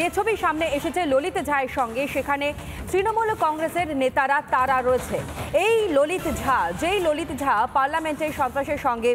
যে ছবি সামনে এসেছে ললিত ঝায়ের সঙ্গে, সেখানে তৃণমূল কংগ্রেসের নেতারা তারা রয়েছে। এই ললিত ঝা, যেই ললিত ঝা পার্লামেন্টের সন্ত্রাসের সঙ্গে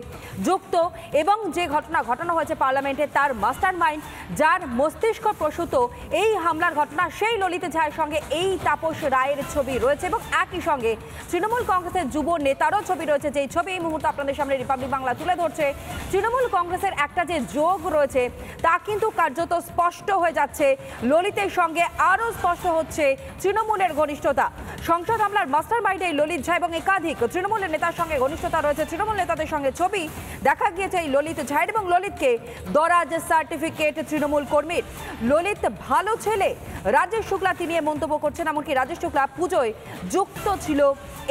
যুক্ত এবং যে ঘটনা ঘটানো হয়েছে পার্লামেন্টে, তার মাস্টার মাইন্ড, যার মস্তিষ্ক প্রসূত এই হামলার ঘটনা, সেই ললিত ঝায়ের সঙ্গে এই তাপস রায়ের ছবি রয়েছে এবং একই সঙ্গে তৃণমূল কংগ্রেসের যুব নেতারও ছবি রয়েছে। যেই ছবি এই মুহূর্তে আপনাদের সামনে রিপাবলিক বাংলা তুলে ধরছে, তৃণমূল কংগ্রেসের একটা যে যোগ রয়েছে তা কিন্তু কার্যত স্পষ্ট হয়ে যাচ্ছে। ললিতের সঙ্গে আরও স্পষ্ট হচ্ছে তৃণমূলের ঘনিষ্ঠতা। সংসদ হামলার মাস্টার মাইন্ডে ললিত ঝা এবং একাধিক তৃণমূলের নেতার সঙ্গে ঘনিষ্ঠতা রয়েছে। তৃণমূল নেতাদের সঙ্গে ছবি দেখা গিয়েছে এই ললিত ঝায়ের এবং ললিতকে দরাজ সার্টিফিকেট তৃণমূল কর্মীর। ললিত ভালো ছেলে, রাজেশ শুক্লা তিনি মন্তব্য করছেন, এমনকি রাজেশ শুক্লা পুজোয় যুক্ত ছিল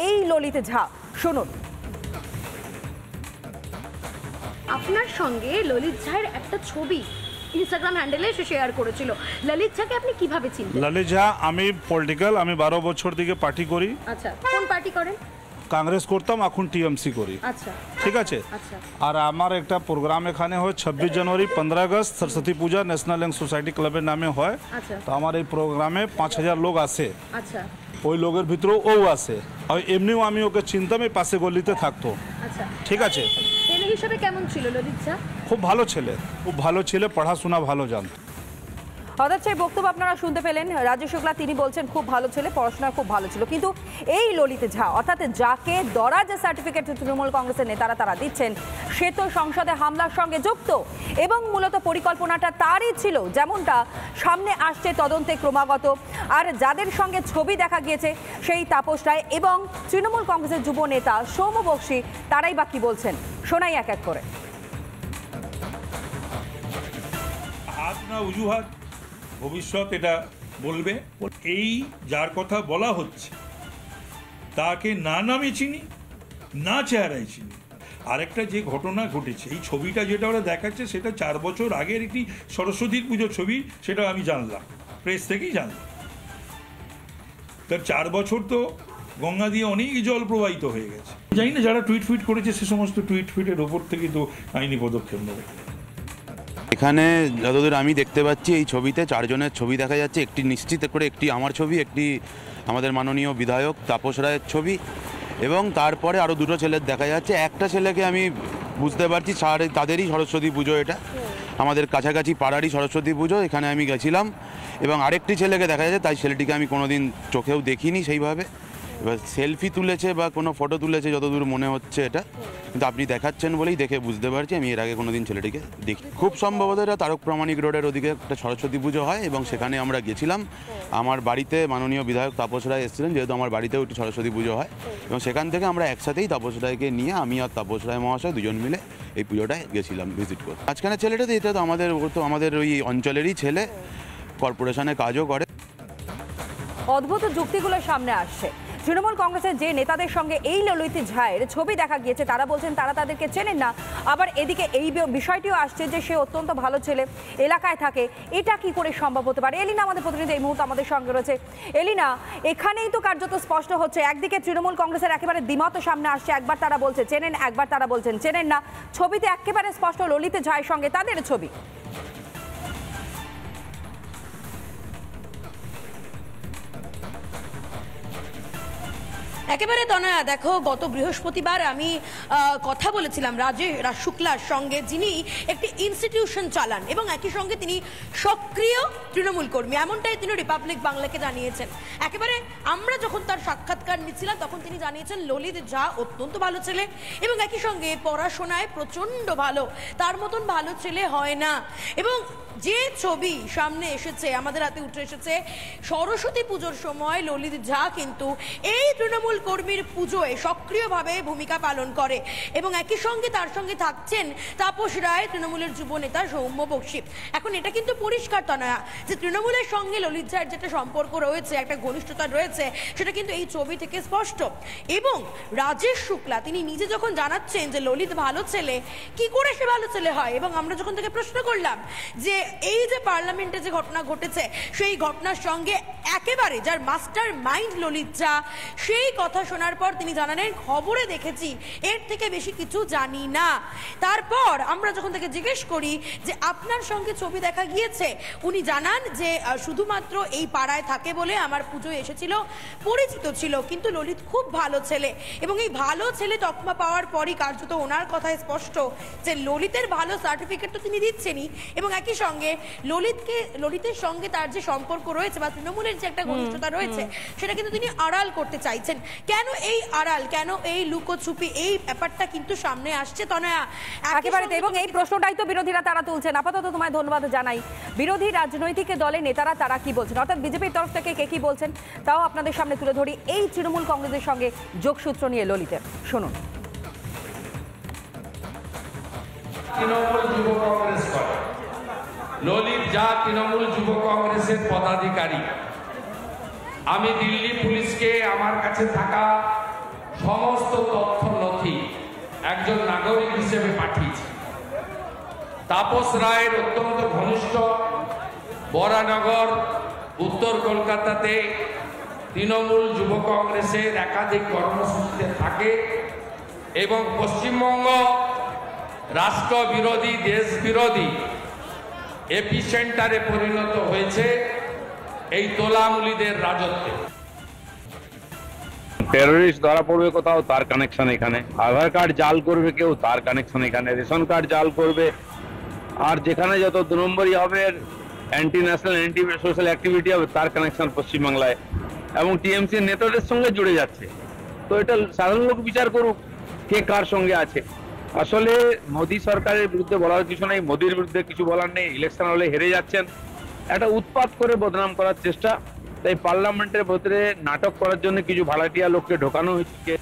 এই ললিত ঝা। শুনুন। আপনার সঙ্গে ললিত ঝায়ের একটা ছবি ইনস্টাগ্রাম হ্যান্ডেলে সে শেয়ার করেছিল। ললিত ঝাকে আপনি কিভাবে চিনতেন? ললিত ঝা আমি পলিটিক্যাল, আমি 12 বছর থেকে পার্টি করি। আচ্ছা, কোন পার্টি করেন? কাংগ্রেস করতাম, এখন টিএমসি করি। আচ্ছা, ঠিক আছে। আচ্ছা। আর আমার একটা প্রোগ্রাম এখানে হয় 26 জানুয়ারি, 15 আগস্ট সরস্বতী পূজা ন্যাশনাল ইয়াং সোসাইটি ক্লাবের নামে হয়। আচ্ছা। তো আমার এই প্রোগ্রামে 5000 লোক আসে। আচ্ছা। ওই লোকের ভিতরেও ও আসে। আর এমনিও আমি ওকে চিনতাম, এই পাশে গলিতে থাকতো। আচ্ছা, ঠিক আছে। ছেলে হিসেবে কেমন ছিল ললিত ঝা? খুব ভালো ছেলে, খুব ভালো ছেলে, পড়াশোনা ভালো জানত। অর্থাৎ সেই বক্তব্য আপনারা শুনতে পেলেন। রাজেশ শুক্লা তিনি বলছেন খুব ভালো ছেলে, পড়াশোনা খুব ভালো ছিল। কিন্তু এই ললিত ঝা, অর্থাৎ যাকে দরাজ সার্টিফিকেট তৃণমূল কংগ্রেসের নেতারা তারা দিচ্ছেন, সে তো সংসদে হামলার সঙ্গে যুক্ত এবং মূলত পরিকল্পনাটা তারই ছিল, যেমনটা সামনে আসছে তদন্তে ক্রমাগত। আর যাদের সঙ্গে ছবি দেখা গিয়েছে সেই তাপস রায় এবং তৃণমূল কংগ্রেসের যুব নেতা সৌম্য বক্সী, তারাই বা কি বলছেন শোনাই এক এক করে। হাত না অজুহাত, ভবিষ্যৎ এটা বলবে। এই যার কথা বলা হচ্ছে তাকে না নামে চিনি, না চেহারায় চিনি। আরেকটা যে ঘটনা ঘটেছে, এই ছবিটা যেটা ওরা দেখাচ্ছে সেটা 4 বছর আগের একটি সরস্বতীর পুজোর ছবি, সেটা আমি জানলাম, প্রেস থেকেই জানলাম। তার 4 বছর তো গঙ্গা দিয়ে অনেক জল প্রবাহিত হয়ে গেছে। জানি না যারা টুইট ফিট করেছে সে সমস্ত টুইট ফিটের ওপর থেকে তো আইনি পদক্ষেপ নেবে। এখানে যতদূর আমি দেখতে পাচ্ছি এই ছবিতে 4 জনের ছবি দেখা যাচ্ছে। একটি নিশ্চিত করে, একটি আমার ছবি, একটি আমাদের মাননীয় বিধায়ক তাপস রায়ের ছবি এবং তারপরে আরও 2টো ছেলের দেখা যাচ্ছে। একটা ছেলেকে আমি বুঝতে পারছি তাদেরই সরস্বতী পুজো, এটা আমাদের কাছাকাছি পাড়ারই সরস্বতী পুজো, এখানে আমি গেছিলাম। এবং আরেকটি ছেলেকে দেখা যাচ্ছে, তাই ছেলেটিকে আমি কোনোদিন চোখেও দেখিনি সেইভাবে। এবার সেলফি তুলেছে বা কোনো ফটো তুলেছে যতদূর মনে হচ্ছে এটা, কিন্তু আপনি দেখাচ্ছেন বলেই দেখে বুঝতে পারছি। আমি এর আগে কোনোদিন ছেলেটিকে দেখি। খুব সম্ভবত এটা তারক প্রামাণিক রোডের ওদিকে একটা সরস্বতী পুজো হয় এবং সেখানে আমরা গেছিলাম। আমার বাড়িতে মাননীয় বিধায়ক তাপস রায় এসেছিলেন, যেহেতু আমার বাড়িতেও একটি সরস্বতী পুজো হয় এবং সেখান থেকে আমরা একসাথেই তাপস রায়কে নিয়ে, আমি আর তাপস রায় মহাশয় দুজন মিলে এই পুজোটায় গেছিলাম ভিজিট করতে। মাঝখানে ছেলেটা তো এটা তো আমাদের ওই অঞ্চলেরই ছেলে, কর্পোরেশনে কাজও করে। অদ্ভুত যুক্তিগুলো সামনে আসছে। তৃণমূল কংগ্রেসের যে নেতাদের সঙ্গে এই ললিত ঝায়ের ছবি দেখা গিয়েছে তারা বলছেন তারা তাদেরকে চেনেন না। আবার এদিকে এই বিষয়টিও আসছে যে সে অত্যন্ত ভালো ছেলে, এলাকায় থাকে। এটা কি করে সম্ভব হতে পারে? এলিনা আমাদের প্রতিনিধি এই মুহূর্তে আমাদের সঙ্গে রয়েছে। এলিনা, এখানেই তো কার্যত স্পষ্ট হচ্ছে, একদিকে তৃণমূল কংগ্রেসের একেবারে দ্বিমত সামনে আসছে। একবার তারা বলছে চেনেন, একবার তারা বলছেন চেনেন না। ছবিতে একেবারে স্পষ্ট ললিত ঝায়ের সঙ্গে তাদের ছবি। একেবারে তনয়া, দেখো গত বৃহস্পতিবার আমি কথা বলেছিলাম রাজেশ শুক্লার সঙ্গে, যিনি একটি ইনস্টিটিউশন চালান এবং একই সঙ্গে তিনি সক্রিয় তৃণমূল কর্মী, এমনটাই তিনি রিপাবলিক বাংলাকে জানিয়েছেন। একেবারে আমরা যখন তার সাক্ষাৎকার নিচ্ছিলাম তখন তিনি জানিয়েছেন ললিত ঝা অত্যন্ত ভালো ছেলে এবং একই সঙ্গে পড়াশোনায় প্রচণ্ড ভালো, তার মতন ভালো ছেলে হয় না। এবং যে ছবি সামনে এসেছে, আমাদের হাতে উঠে এসেছে, সরস্বতী পুজোর সময় ললিত ঝা কিন্তু এই তৃণমূল কর্মীর পুজোয় সক্রিয়ভাবে ভূমিকা পালন করে এবং একই সঙ্গে তার সঙ্গে থাকছেন তাপস রায়, তৃণমূলের যুব নেতা সৌম্য বক্সী। এখন এটা কিন্তু পরিষ্কার নয় যে তৃণমূলের সঙ্গে ললিত ঝার যেটা সম্পর্ক রয়েছে, একটা ঘনিষ্ঠতা রয়েছে, সেটা কিন্তু এই ছবি থেকে স্পষ্ট। এবং রাজেশ শুক্লা তিনি নিজে যখন জানাচ্ছেন যে ললিত ভালো ছেলে, কি করে সে ভালো ছেলে হয়? এবং আমরা যখন থেকে প্রশ্ন করলাম যে এই যে পার্লামেন্টে যে ঘটনা ঘটেছে সেই ঘটনার সঙ্গে একেবারে যার মাস্টার মাইন্ড ললিত ঝা, সেই কথা কথা শোনার পর তিনি জানালেন খবরে দেখেছি, এর থেকে বেশি কিছু জানি না। তারপর আমরা যখন তাকে জিজ্ঞেস করি যে আপনার সঙ্গে ছবি দেখা গিয়েছে, উনি জানান যে শুধুমাত্র এই পাড়ায় থাকে বলে আমার পুজোয় এসেছিল, পরিচিত ছিল, কিন্তু ললিত খুব ভালো ছেলে এবং এই ভালো ছেলে তকমা পাওয়ার পরই কার্যত ওনার কথায় স্পষ্ট যে ললিতের ভালো সার্টিফিকেট তো তিনি দিচ্ছেনই এবং একই সঙ্গে ললিতের সঙ্গে তার যে সম্পর্ক রয়েছে বা তৃণমূলের যে একটা ঘনিষ্ঠতা রয়েছে সেটা কিন্তু তিনি আড়াল করতে চাইছেন। কেন এই আড়াল, কেন এই লুকোছুপি, এই ব্যাপারটা কিন্তু সামনে আসছে তনয়া একেবারে। এবং এই প্রশ্নটাই তো বিরোধীরা তারা তুলছেন। আপাতত তোমায় ধন্যবাদ জানাই। বিরোধী রাজনৈতিক দলের নেতারা তারা কি বলছেন, অর্থাৎ বিজেপির তরফ থেকে কে কি বলছেন তাও আপনাদের সামনে তুলে ধরি এই তৃণমূল কংগ্রেসের সঙ্গে যোগসূত্র নিয়ে ললিতের। শুনুন। তৃণমূল যুব কংগ্রেস করে, ললিত যা তৃণমূল যুব কংগ্রেসের পদাধিকারী। আমি দিল্লি পুলিশকে আমার কাছে থাকা সমস্ত তথ্য নথি একজন নাগরিক হিসেবে পাঠিয়েছি। তাপস রায়ের অত্যন্ত ঘনিষ্ঠ বরানগর উত্তর কলকাতাতে তৃণমূল যুব কংগ্রেসের একাধিক কর্মসূচিতে থাকে এবং পশ্চিমবঙ্গ রাষ্ট্রবিরোধী, দেশবিরোধী এপিসেন্টারে পরিণত হয়েছে এই তোলামুলিদের রাজত্বে। টেররিস্ট ধরা পড়বে কোথাও, তার কানেকশন এখানে। আধার কার্ড জাল করবে কেউ, তার কানেকশন এখানে। রেশন কার্ড জাল করবে, আর যেখানে যত 2 নম্বরই হবে, anti national, anti social activity হবে, তার কানেকশন পশ্চিমবাংলায় এবং টিএমসি নেতাদের সঙ্গে জুড়ে যাচ্ছে। তো এটা সাধারণ লোক বিচার করুক কে কার সঙ্গে আছে। আসলে মোদী সরকারের বিরুদ্ধে বলার কিছু নেই, মোদীর বিরুদ্ধে কিছু বলার নেই। ইলেকশন হলে হেরে যাচ্ছেন, একটা উৎপাত করে বদনাম করার চেষ্টা। তাই পার্লামেন্টের ভেতরে নাটক করার জন্য কিছু ভাড়াটিয়া লোককে ঢোকানো হয়েছে।